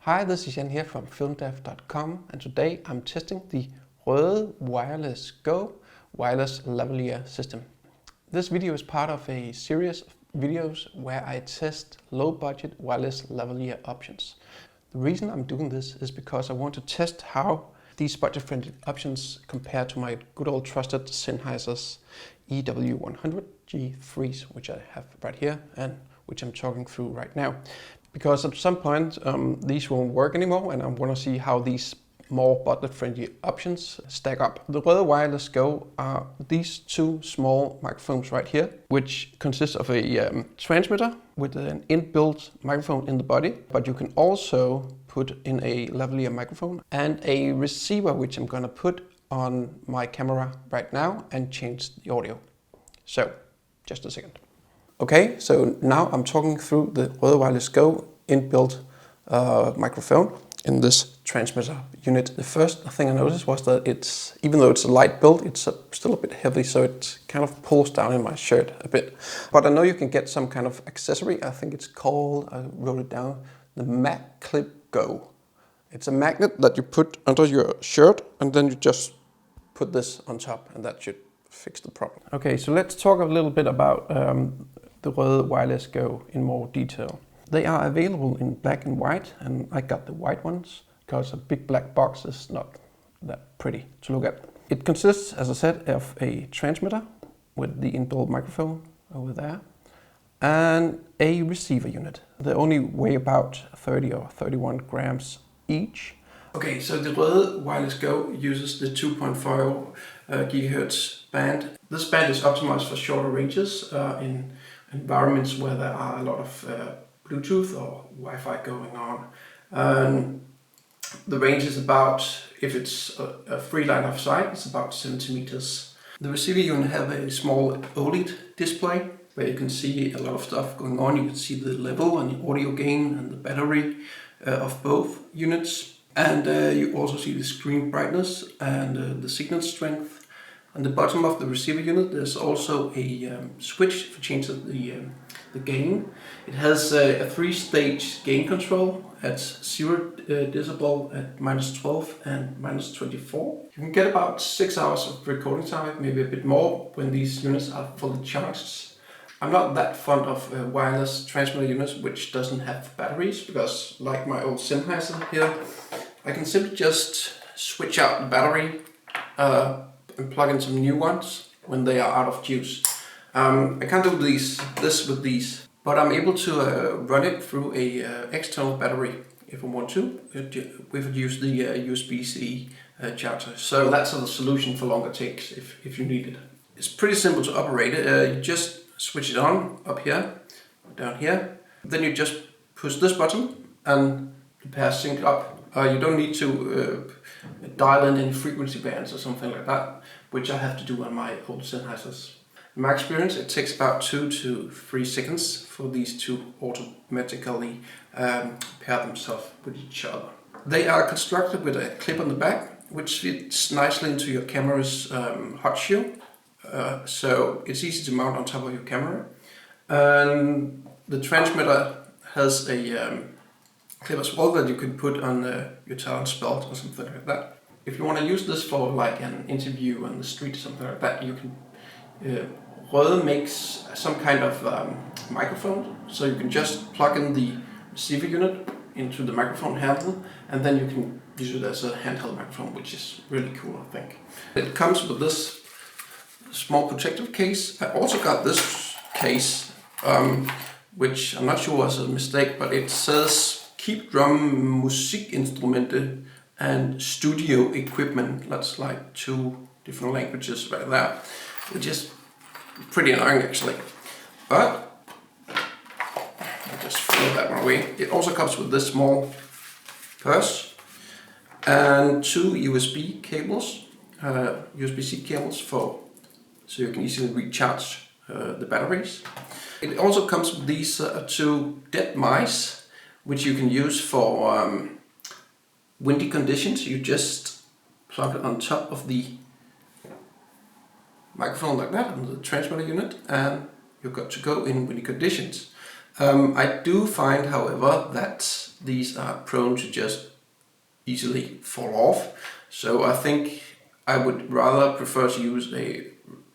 Hi, this is Jan here from filmdev.com, and today I'm testing the Rode Wireless Go wireless lavalier system. This video is part of a series of videos where I test low-budget wireless lavalier options. The reason I'm doing this is because I want to test how these budget-friendly options compare to my good old trusted Sennheiser's EW100 G3s, which I have right here and which I'm talking through right now. Because at some point these won't work anymore, and I want to see how these more budget-friendly options stack up. The Rode Wireless Go are these two small microphones right here, which consist of a transmitter with an inbuilt microphone in the body, but you can also put in a lavalier microphone and a receiver, which I'm gonna put on my camera right now and change the audio. So, just a second. Okay, so now I'm talking through the Rode Wireless Go inbuilt microphone in this transmitter unit. The first thing I noticed was that it's, even though it's a light build, it's still a bit heavy, so it kind of pulls down in my shirt a bit. But I know you can get some kind of accessory. I think it's called, I wrote it down, the MagClip Go. It's a magnet that you put under your shirt, and then you just put this on top, and that should fix the problem. Okay, so let's talk a little bit about the Rode Wireless Go in more detail. They are available in black and white, and I got the white ones because a big black box is not that pretty to look at. It consists, as I said, of a transmitter with the inbuilt microphone over there and a receiver unit. They only weigh about 30 or 31 grams each. Okay, so the Rode Wireless Go uses the 2.4 GHz band. This band is optimized for shorter ranges in environments where there are a lot of Bluetooth or Wi-Fi going on. The range is about, if it's a free line of sight, it's about 70 meters. The receiver unit have a small OLED display where you can see a lot of stuff going on. You can see the level and the audio gain and the battery of both units. And you also see the screen brightness and the signal strength. On the bottom of the receiver unit, there's also a switch for changing the gain. It has a 3-stage gain control at 0 decibel, at -12 and -24. You can get about 6 hours of recording time, maybe a bit more, when these units are fully charged. I'm not that fond of wireless transmitter units which doesn't have batteries, because like my old Sennheiser here, I can simply just switch out the battery and plug in some new ones when they are out of use. I can't do this with these, but I'm able to run it through a external battery if I want to. We would use the USB-C charger. So that's a solution for longer takes if you need it. It's pretty simple to operate. You just switch it on up here, down here. Then you just push this button and the pair sync up. You don't need to dial in any frequency bands or something like that, which I have to do on my old Sennheisers. In my experience, it takes about 2 to 3 seconds for these to automatically pair themselves with each other. They are constructed with a clip on the back, which fits nicely into your camera's hot shoe. So it's easy to mount on top of your camera. And the transmitter has a clip as well that you can put on your talent's belt or something like that. If you want to use this for like an interview on the street or something like that, you can. Rode makes some kind of microphone, so you can just plug in the receiver unit into the microphone handle, and then you can use it as a handheld microphone, which is really cool, I think. It comes with this small protective case. I also got this case, which I'm not sure was a mistake, but it says Keep Drum Musikinstrumente and Studio Equipment. That's like 2 different languages right there, which is pretty annoying actually. But I'll just throw that one away. It also comes with this small purse and 2 USB cables, USB-C cables so you can easily recharge the batteries. It also comes with these 2 dead mice, which you can use for windy conditions. You just plug it on top of the microphone like that on the transmitter unit, and you're good to go in windy conditions. I do find, however, that these are prone to just easily fall off. So I think I would rather prefer to use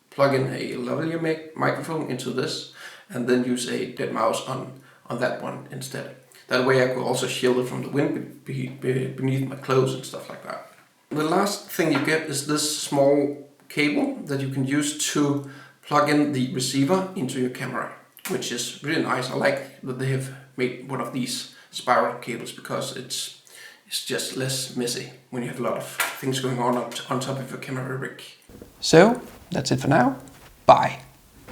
plug in a lavalier microphone into this and then use a dead mouse on that one instead. That way I could also shield it from the wind beneath my clothes and stuff like that. The last thing you get is this small cable that you can use to plug in the receiver into your camera, which is really nice. I like that they have made one of these spiral cables because it's just less messy when you have a lot of things going on top of your camera rig. So that's it for now. Bye.